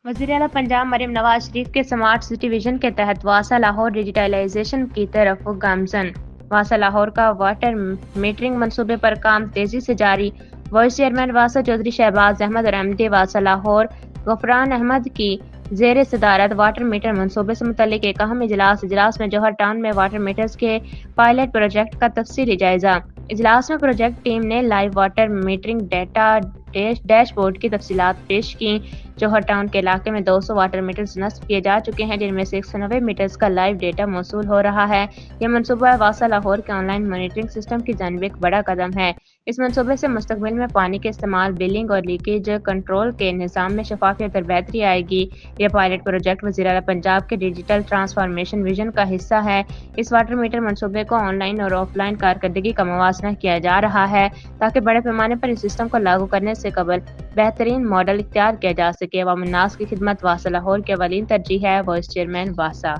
وزیراعلیٰ پنجاب مریم نواز شریف کے smart city vision کے تحت واسا لاہور ڈیجیٹلائزیشن کی طرف گامزن۔ واسا لاہور کا واٹر میٹرنگ منصوبے پر کام تیزی سے جاری۔ وائس چیئرمین واسا چودھری شہباز احمد اور ایم ڈی واسا لاہور غفران احمد کی زیر صدارت واٹر میٹر منصوبے سے متعلق ایک اہم اجلاس میں جوہر ٹاؤن میں واٹر میٹرز کے پائلٹ پروجیکٹ کا تفصیلی جائزہ۔ اجلاس میں پروجیکٹ ٹیم نے live water metering data dash board کی تفصیلات پیش کیں۔ جوہر ٹاؤن کے علاقے میں 200 واٹر میٹرز نصب کیے جا چکے ہیں، جن میں سے 190 میٹرز کا لائیو ڈیٹا موصول ہو رہا ہے۔ یہ منصوبہ واسا لاہور کے آن لائن مانیٹرنگ سسٹم کی جانب ایک بڑا قدم ہے۔ اس منصوبے سے مستقبل میں پانی کے استعمال، بلنگ اور لیکیج کنٹرول کے نظام میں شفافیت اور بہتری آئے گی۔ یہ پائلٹ پروجیکٹ وزیراعلیٰ پنجاب کے ڈیجیٹل ٹرانسفارمیشن ویژن کا حصہ ہے۔ اس واٹر میٹر منصوبے کو آن لائن اور آف لائن کارکردگی کا موازنہ کیا جا رہا ہے تاکہ بڑے پیمانے پر اس سسٹم کو لاگو کرنے سے قبل بہترین ماڈل اختیار کیا جا سکے۔ عوام الناس کی خدمت واسا لاہور کی اولین ترجیح ہے: وائس چیئرمین واسا۔